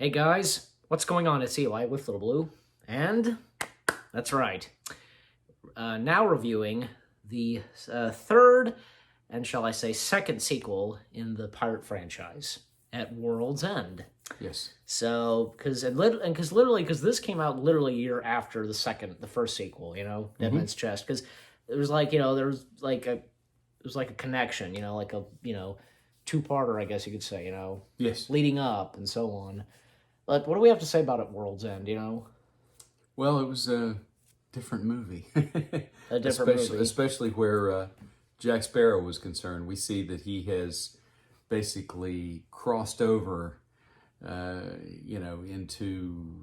Hey guys, what's going on? It's Eli with Little Blue, and that's right. Now reviewing the third and shall I say second sequel in the pirate franchise at World's End. Yes. So, because this came out literally a year after the first sequel, Dead Man's Chest, because it was like there was like a connection, like a two-parter, I guess you could say, Yes. leading up and so on. But what do we have to say about it, World's End, Well, it was a different movie. A different movie. Especially where Jack Sparrow was concerned. We see that he has basically crossed over, into,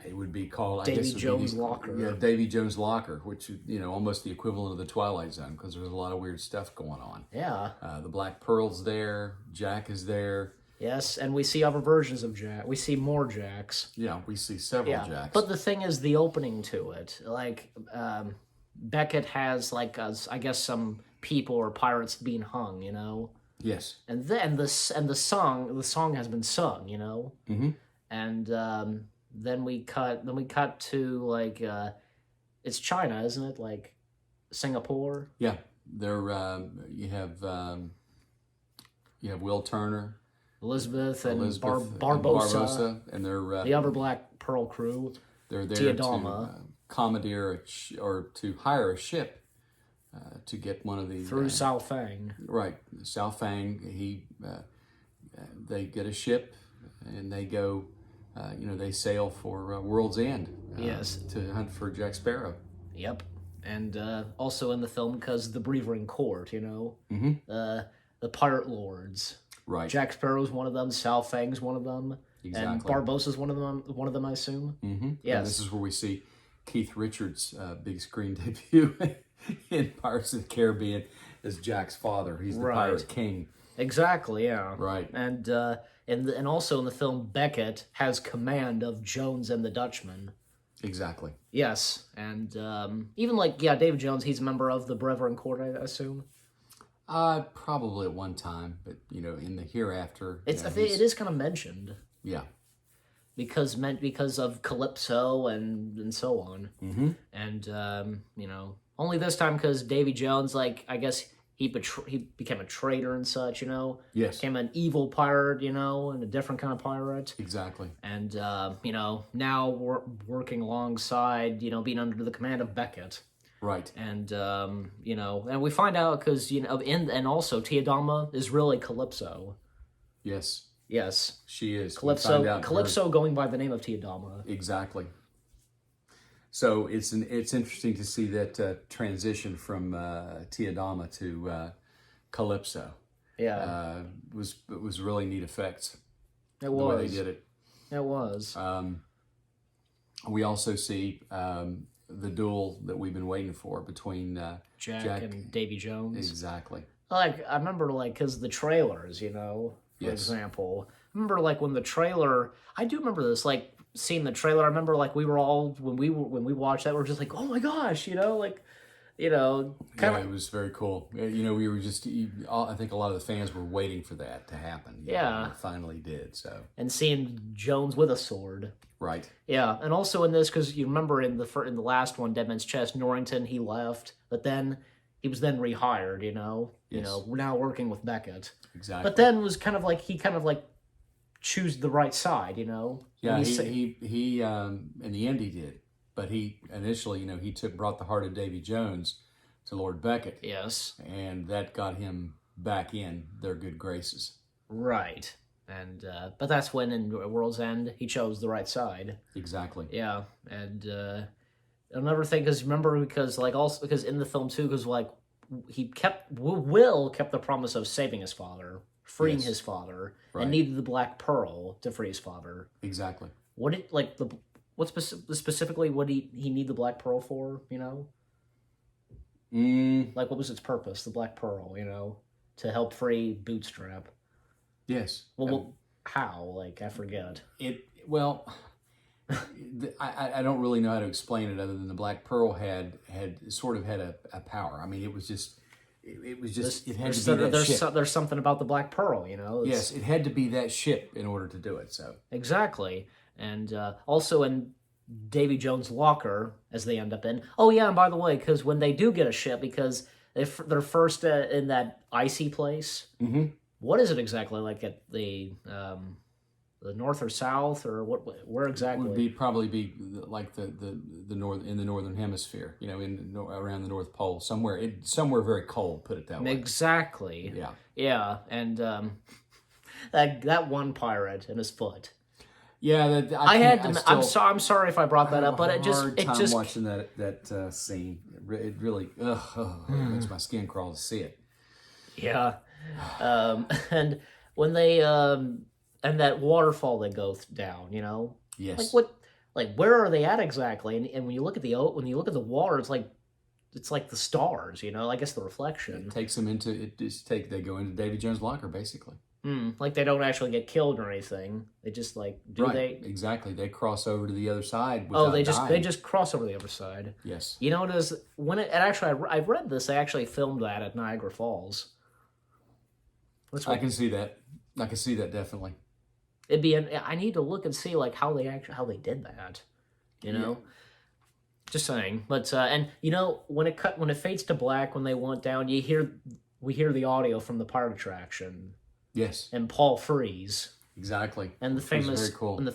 it would be called, Davy Jones' Locker. Yeah, Davy Jones' Locker, which, almost the equivalent of the Twilight Zone, because there's a lot of weird stuff going on. Yeah. The Black Pearl's there, Jack is there. Yes, and we see other versions of Jack. We see more Jacks. Yeah, we see several Jacks. But the thing is, the opening to it, Beckett has I guess some people or pirates being hung, Yes. and then the song has been sung, Mm-hmm. and then we cut to it's China, isn't it? Like Singapore. Yeah, there you have Will Turner, Elizabeth and Barbosa, Barbosa, and they're the other Black Pearl crew. they're there Tiadama. to commandeer or to hire a ship to get one of the Through Sao Fang. Right, Sao Fang. They get a ship and they go. They sail for World's End. Yes. To hunt for Jack Sparrow. Yep. And also in the film, because the Breathing Court, Mm-hmm. The pirate lords. Right. Jack Sparrow's one of them. Sao Fang's one of them. Exactly. And Barbossa's one of them. One of them, I assume. Mm-hmm. Yes. And this is where we see Keith Richards' big screen debut in Pirates of the Caribbean as Jack's father. He's the pirate king. Exactly. Yeah. Right. And and also in the film, Beckett has command of Jones and the Dutchman. Exactly. Yes, and even David Jones, he's a member of the Brevorin Court, I assume. Probably at one time, but in the hereafter, It is kind of mentioned. Yeah. Because of Calypso and so on. Mm-hmm. And only this time because Davy Jones, I guess he became a traitor and such, Yes. became an evil pirate, and a different kind of pirate. Exactly. And now we're working alongside, being under the command of Beckett. Right. And and we find out because and also Tiadama is really Calypso. Yes. Yes. She is. Calypso going by the name of Tiadama. Exactly. So it's interesting to see that transition from Tiadama to Calypso. Yeah. It was really neat effects. It the was. way they did it. It was. We also see the duel that we've been waiting for between Jack and Davy Jones. Exactly. I remember because the trailers, for example. I remember when the trailer. I do remember this seeing the trailer. I remember we were all when we watched that, we were just like, oh my gosh, It was very cool. We were just. I think a lot of the fans were waiting for that to happen. Yeah. And it finally did. So. And seeing Jones with a sword. Right. Yeah, and also in this, because you remember in the last one, Dead Man's Chest, Norrington, he left, but then he was then rehired. Yes. We're now working with Beckett. Exactly. But then was he choose the right side. Yeah, he in the end he did, but he initially he brought the heart of Davy Jones to Lord Beckett. Yes. And that got him back in their good graces. Right. And but that's when in World's End he chose the right side. Exactly. Yeah, and another thing because remember because in the film too because Will kept the promise of saving his father, freeing his father, and needed the Black Pearl to free his father. Exactly. What did specifically what did he need the Black Pearl for? What was its purpose? The Black Pearl, to help free Bootstrap. Yes. Well, how? I forget. I don't really know how to explain it other than the Black Pearl had a power. I mean, it it was just it had There's, to be that there's, ship. there's something about the Black Pearl, you know? Yes, it had to be that ship in order to do it. So Exactly. And also in Davy Jones' locker, as they end up in. Oh, yeah, and by the way, because when they do get a ship, because they're first in that icy place, what is it exactly like at the north or south, or where exactly? would probably be like the north in the northern hemisphere, you know, around the North Pole, somewhere very cold. Put it that way. Exactly. Yeah. Yeah, and that one pirate and his foot. Yeah, I'm sorry if I brought that up, but it just watching that scene. It really it makes my skin crawl to see it. Yeah, and when they and that waterfall they go down, you know, Yes. where are they at exactly? And when you look at the water, it's like the stars, you know. I guess the reflection. It takes them into it. They go into Davy Jones' locker basically. Like they don't actually get killed or anything. They just they? Exactly. They cross over to the other side. They dying. just cross over the other side. Yes. You know what it is when it and actually I read this. They actually filmed that at Niagara Falls. I can see that. I can see that definitely. I need to look and see like how they did that. You know. Yeah. Just saying. But and you know when it fades to black when they went down, we hear the audio from the pirate attraction. Yes. And Paul Frees. Exactly. And the famous very cool. And the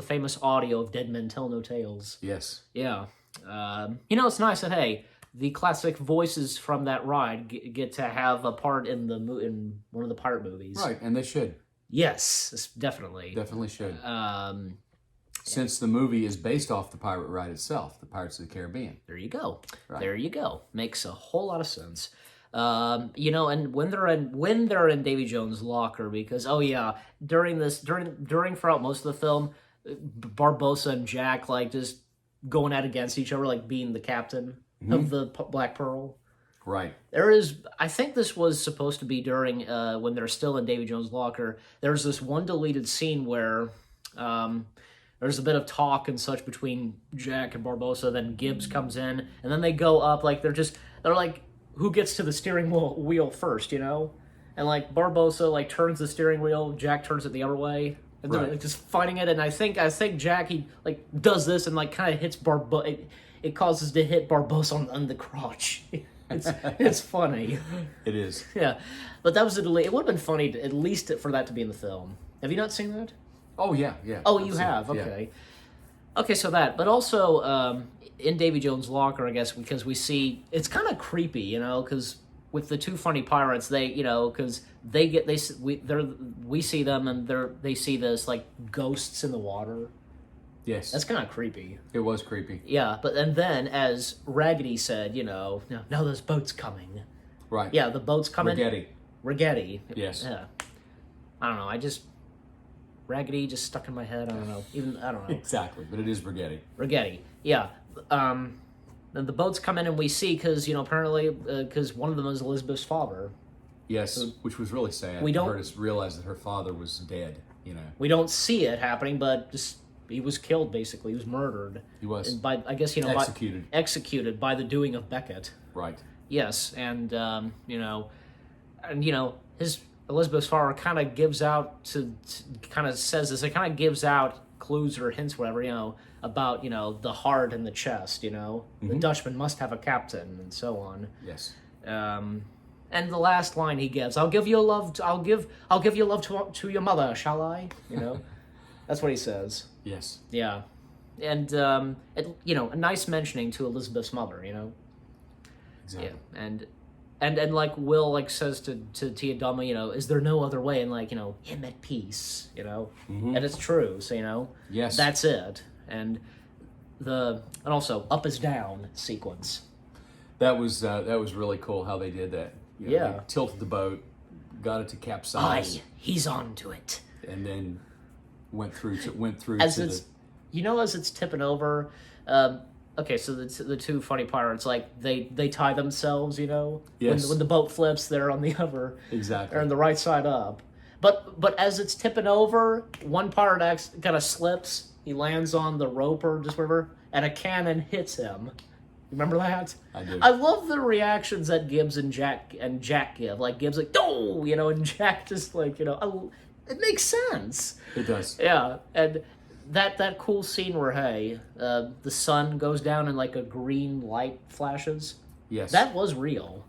famous audio of Dead Men Tell No Tales. Yes. Yeah. You know, it's nice that the classic voices from that ride get to have a part in one of the pirate movies. Right, and they should. Yes, definitely. Definitely should. Since the movie is based off the pirate ride itself, the Pirates of the Caribbean. There you go. Right. There you go. Makes a whole lot of sense. You know, and when they're in Davy Jones' locker, because during throughout most of the film, Barbossa and Jack like just going out against each other, like being the captain of the Black Pearl. Right. I think this was supposed to be during when they're still in Davy Jones' locker. There's this one deleted scene where there's a bit of talk and such between Jack and Barbossa. Then Gibbs comes in, and then they go up like they're like. Who gets to the steering wheel first, you know? And, like, Barbossa, like, turns the steering wheel, Jack turns it the other way, and they're like, just fighting it, and I think Jack, he, like, does this and, like, kind of hits Barbossa, it causes to hit Barbossa on the crotch. It's funny. It is. Yeah. But that was a delay. It would have been funny, at least for that to be in the film. Have you not seen that? Oh, yeah. Oh, you have? Okay. Yeah. Okay, so that. But also, in Davy Jones' locker, I guess, because we see it's kind of creepy, you know, because with the two funny pirates, they, you know, because we see them and they see this like ghosts in the water. Yes, that's kind of creepy. It was creepy. Yeah, and then as Raggedy said, you know, now there's boats coming. Right. Yeah, the boats coming. Raggedy. Yes. Yeah. I don't know. Raggedy just stuck in my head. I don't know. Exactly, but it is Raggedy. Yeah. And the boats come in and we see because apparently because one of them is Elizabeth's father. Yes, so which was really sad. We don't us realize that her father was dead. You know, we don't see it happening, but just he was killed. Basically, he was murdered. He was by executed by the doing of Beckett. Right. Yes, and his Elizabeth's father kind of gives out gives out clues or hints, whatever, about, the heart and the chest, the Dutchman must have a captain and so on. Yes. And the last line he gives, I'll give you love to your mother, shall I? That's what he says. Yes. Yeah. And, a nice mentioning to Elizabeth's mother, Exactly. Yeah. And like Will like says to Tiadama, is there no other way? And like, him at peace, and it's true. So, yes, that's it. And also up is down sequence. That was really cool how they did that. Yeah. They tilted the boat, got it to capsize. He's on to it. And then went through as it's tipping over. Okay, so the two funny pirates, like, they tie themselves, Yes. When the boat flips, they're on the other. Exactly. They're on the right side up. But as it's tipping over, one pirate kind of slips. He lands on the rope or just whatever, and a cannon hits him. Remember that? I do. I love the reactions that Gibbs and Jack give. Like Gibbs like, no, and Jack just like, it makes sense. It does. Yeah, and that cool scene where the sun goes down and like a green light flashes. Yes. That was real.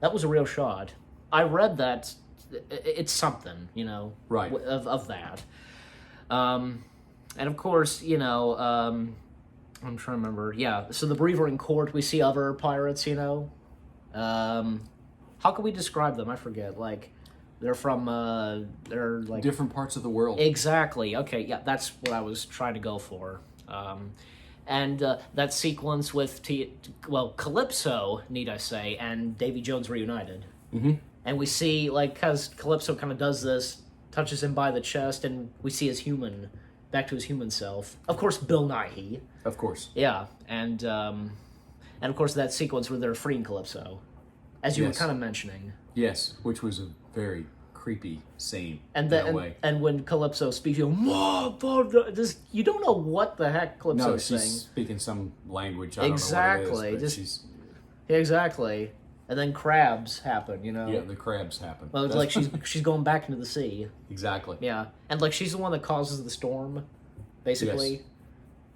That was a real shot. I read that. It's something, Right. of that. And of course, I'm trying to remember. Yeah, so the Brever in court, we see other pirates, How can we describe them? I forget. Like, they're from, they're like... different parts of the world. Exactly. Okay, yeah, that's what I was trying to go for. And that sequence with, Calypso, need I say, and Davy Jones reunited. Mm-hmm. And we see, like, because Calypso kind of does this, touches him by the chest, and we see back to his human self. Of course, Bill Nighy. Of course. Yeah, and of course that sequence where they're freeing Calypso, as you were kind of mentioning. Yes, which was a very creepy scene. And in a way. And when Calypso speaks, you don't know what the heck Calypso's she's saying. speaking some language. I don't know Exactly. what it is, Exactly. And then crabs happen, Yeah, the crabs happen. Well, it's like she's going back into the sea. Exactly. Yeah, and like she's the one that causes the storm, basically. Yes.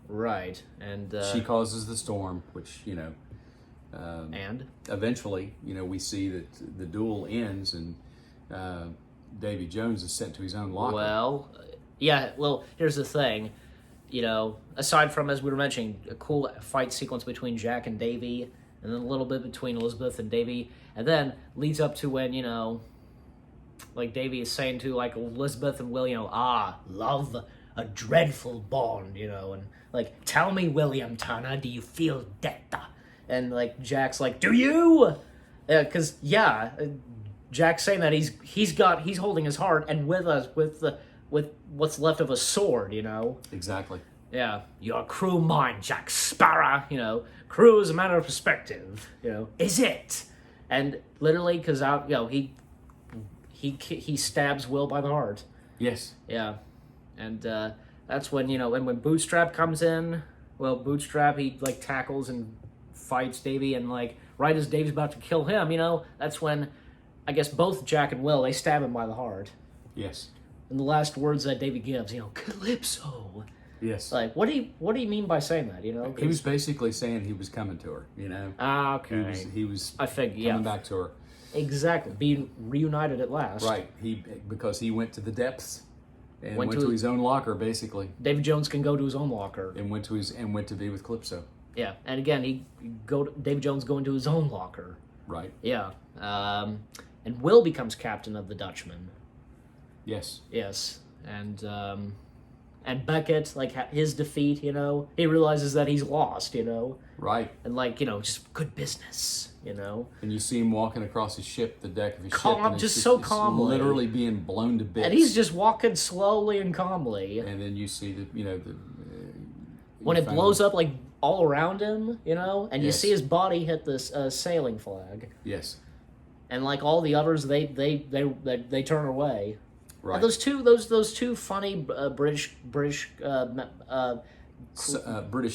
Right, and she causes the storm, which and eventually, we see that the duel ends and Davy Jones is sent to his own locker. Well, yeah. Well, here's the thing. Aside from, as we were mentioning, a cool fight sequence between Jack and Davy, and then a little bit between Elizabeth and Davy, and then leads up to when, like Davy is saying to, like, Elizabeth and Will, love, a dreadful bond, and, like, tell me, William Turner, do you feel that? And, like, Jack's like, do you? Because, Jack's saying that he's holding his heart, and with what's left of a sword, Exactly. Yeah, your crew mine, Jack Sparrow. Crew is a matter of perspective. Is it? And literally, because he stabs Will by the heart. Yes. Yeah, and that's when and when Bootstrap comes in. Well, Bootstrap he like tackles and fights Davy, and like right as Davy's about to kill him, that's when I guess both Jack and Will they stab him by the heart. Yes. And the last words that Davy gives, Calypso. Yes. Like, what do you mean by saying that? He was basically saying he was coming to her. Ah, okay. He was. I figured, coming back to her. Exactly, being reunited at last. Right. Because he went to the depths and went to his own locker, basically. Davy Jones can go to his own locker And went to be with Calypso. Yeah, and again, Davy Jones go into his own locker. Right. Yeah, and Will becomes captain of the Dutchman. Yes. Yes, and Beckett, like his defeat, he realizes that he's lost, Right. and like just good business, And you see him walking across his ship, the deck of his ship, and just it's so it's calmly, literally being blown to bits. and he's just walking slowly and calmly. And then you see When it blows up like all around him, and you Yes. see his body hit this sailing flag, Yes. and like all the others, they turn away. Right. And those two funny British British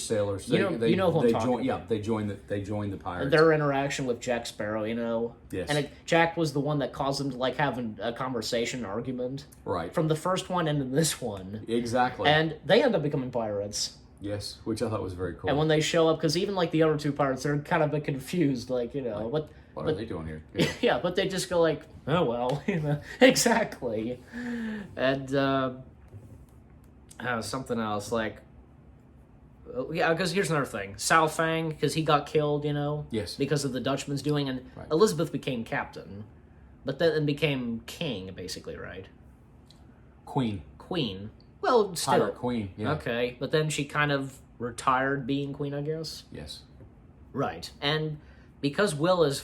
sailors. You know who I'm talking join, about. Yeah, they join the pirates. their interaction with Jack Sparrow, Yes. and Jack was the one that caused them to like have a conversation, argument Right. from the first one into this one, Exactly. and they end up becoming pirates. Yes, which I thought was very cool. And when they show up, because even like the other two pirates, they're kind of a bit confused, like what are they doing here? Yeah. Yeah, but they just go like, oh well, exactly. And something else like, because here's another thing: Sao Fang, because he got killed, Yes. because of the Dutchman's doing, and Right. Elizabeth became captain, but then became king, basically, right? Queen. Well, still Pirate queen. Yeah. okay, but then she kind of retired being queen, I guess. Yes. Right, and because Will is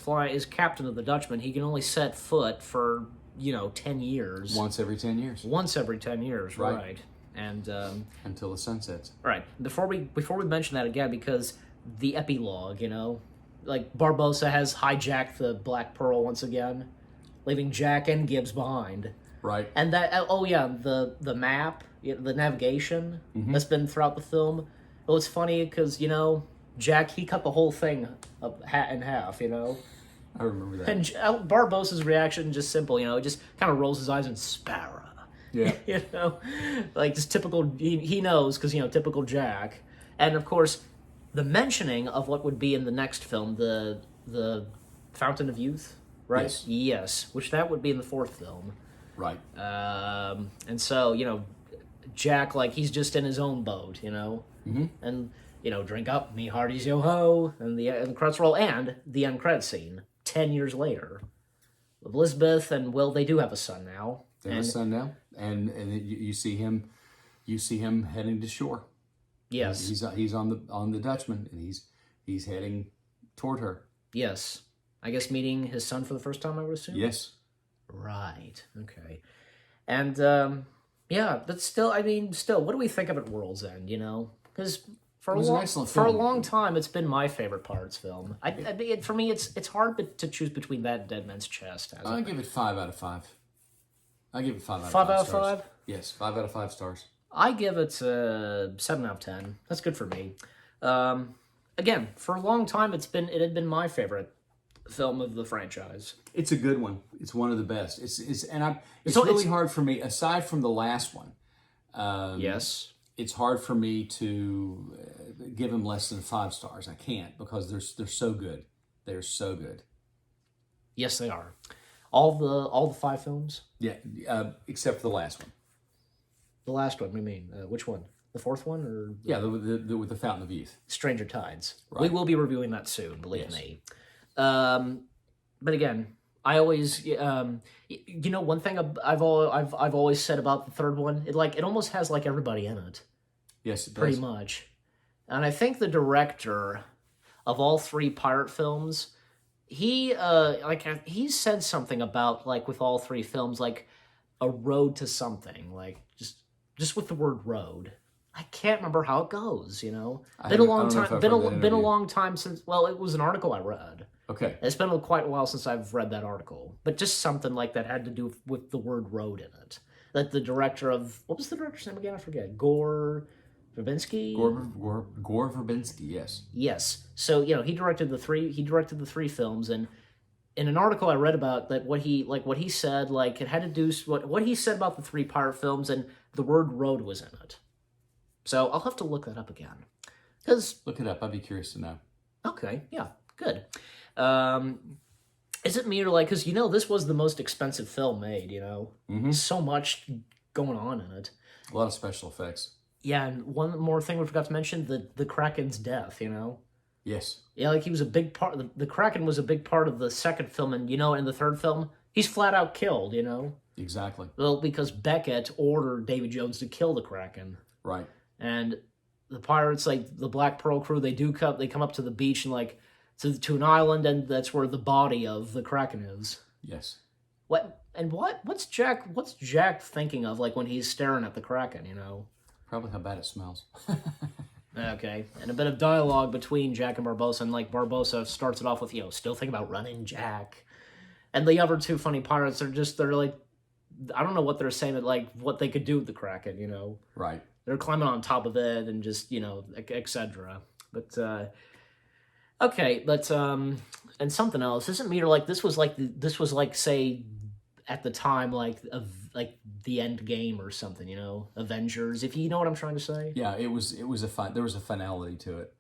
captain of the Dutchman, he can only set foot for 10 years. Once every 10 years. Once every 10 years, Right. right? And Until the sun sets. right before we mention that again, because the epilogue, like Barbossa has hijacked the Black Pearl once again, leaving Jack and Gibbs behind. Right. And that the map, the navigation that's been throughout the film. Well, it's funny because Jack, he cut the whole thing in half, you know? I remember that. And Barbossa's reaction, just simple, you know, just kind of rolls his eyes and Sparrow. Yeah. You know? Like, just typical, he knows, because, you know, typical Jack. And, of course, the mentioning of what would be in the next film, the Fountain of Youth, right? Yes. Yes, which that would be in the fourth film. Right. And so, you know, Jack, like, he's just in his own boat, you know? Mm-hmm. And, you know, drink up, me hearties yo-ho, and the credits roll, and the end credit scene, 10 years later. Elizabeth and Will, they do have a son now. They have a son now, and you see him heading to shore. Yes. He's on the Dutchman, and he's heading toward her. Yes. I guess meeting his son for the first time, I would assume? Yes. Right. Okay. And, yeah, but still, I mean, what do we think of at World's End, you know? Because for It was an excellent for a film. long time, it's been my favorite Pirates film. For me, it's hard to choose between that and Dead Man's Chest. I give it 5 out of 5. I give it 5 out of 5 5 out of stars. 5? Yes, 5 out of 5 stars. I give it 7 out of 10. That's good for me. Again, for a long time, it had been my favorite film of the franchise. It's a good one. It's one of the best. It's So really it's- hard for me. Aside from the last one, Yes. it's hard for me to give them less than 5 stars. I can't because they're so good. They're so good. Yes, they are. All the 5 films? Yeah, except for the last one. The last one, we mean. Which one? The fourth one or Yeah, with the Fountain of Youth. Stranger Tides? We Right. will be reviewing that soon, believe Yes. me. But again, I always, you know, one thing I've always said about the third one, it almost has like everybody in it, Yes, it does. pretty much. And I think the director of all 3 pirate films, he said something about, like, with all 3 films, like a road to something, like just with the word road. I can't remember how it goes, you know. I Been a don't long know if time. I've Been read that a interview. long time since. Well, it was an article I read. Okay. It's been quite a while since I've read that article, but just something like that had to do with the word road in it. That the director of, what was the director's name again? I forget. Gore Verbinski. Gore Verbinski. Yes. Yes. So, you know, he directed the 3 films, and in an article I read about that, what he said, like, it had to do what he said about the 3 pirate films, and the word road was in it. So I'll have to look that up again. Because, Look it up. I'd be curious to know. okay, yeah, good. Is it me or, like, because, you know, this was the most expensive film made, you know? Mhm. So much going on in it. A lot of special effects. Yeah, and one more thing we forgot to mention, the Kraken's death, you know? Yes. Yeah, like, he was a big part, the Kraken was a big part of the second film, and, you know, in the third film, he's flat out killed, you know? Exactly. Well, because Beckett ordered Davy Jones to kill the Kraken. Right. And the pirates, like the Black Pearl crew, they come up to the beach and, like, to an island, and that's where the body of the Kraken is. Yes. What's Jack thinking of, like, when he's staring at the Kraken, you know? Probably how bad it smells. Okay, and a bit of dialogue between Jack and Barbossa, and, like, Barbossa starts it off with, you know, still thinking about running, Jack. And the other 2 funny pirates they're like, I don't know what they're saying, like, what they could do with the Kraken, you know? Right. They're climbing on top of it and just, you know, etc. But, okay, but, and something else. Isn't Meter like, this was like, say, at the time, like the end game or something, you know? Avengers, if you know what I'm trying to say? Yeah. There was a finality to it.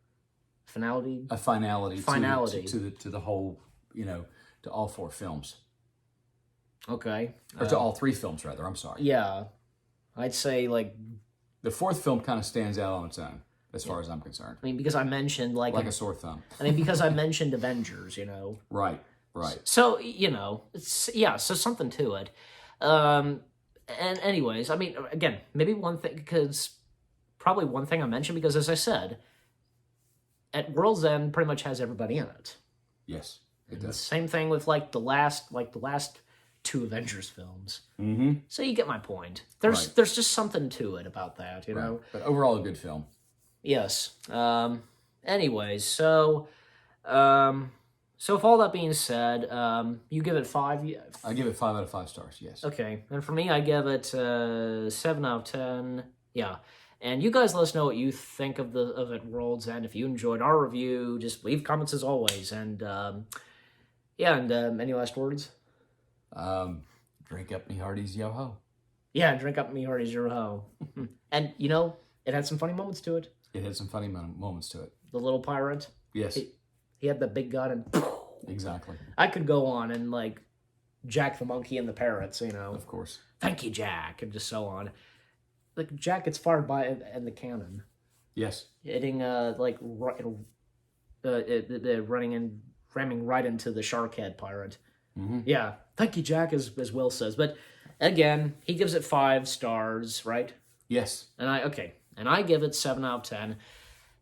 Finality? A finality. Finality. To the whole, you know, to all 4 films. Okay. Or to all 3 films, rather. I'm sorry. Yeah. I'd say, like, The 4th film kind of stands out on its own, as far as I'm concerned. I mean, because I mentioned, like Like a sore thumb. I mean, because I mentioned Avengers, you know? Right. Right. So, you know, so something to it. And anyways, I mean, again, maybe one thing, probably one thing I mentioned, because as I said, at World's End pretty much has everybody in it. Yes. It The does. same thing with, like, the last 2 Avengers films. Mm-hmm. So you get my point. There's Right. there's just something to it about that, you know? Right. But overall, a good film. Yes. Anyways, so with all that being said, you give it 5? I give it 5 out of 5 stars. Yes. Okay. And for me, I give it 7 out of 10. Yeah. And you guys let us know what you think of it World's End. If you enjoyed our review, just leave comments as always. And any last words? Drink up me hearties, yo-ho. Yeah, drink up me hearties, yo-ho. And, it had some funny moments to it. It had some funny moments to it. The little pirate. Yes. He had the big gun and... Exactly. I could go on and, Jack the Monkey and the Parrots, Of course. Thank you, Jack, and just so on. Jack gets fired by and the cannon. Yes. Hitting, running and ramming right into the Sharkhead pirate. Mm-hmm. Yeah. Thank you, Jack, as Will says. But, again, he gives it 5 stars, right? Yes. And I give it 7 out of 10.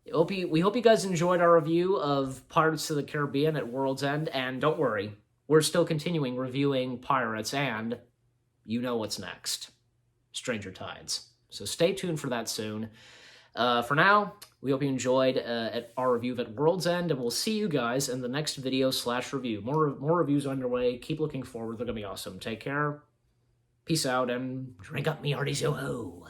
We hope you guys enjoyed our review of Pirates of the Caribbean at World's End, and don't worry, we're still continuing reviewing Pirates, and you know what's next. Stranger Tides. So stay tuned for that soon. For now, we hope you enjoyed our review at World's End, and we'll see you guys in the next video/review. More reviews on your way. Keep looking forward. They're going to be awesome. Take care. Peace out, and drink up me hearties, yo-ho.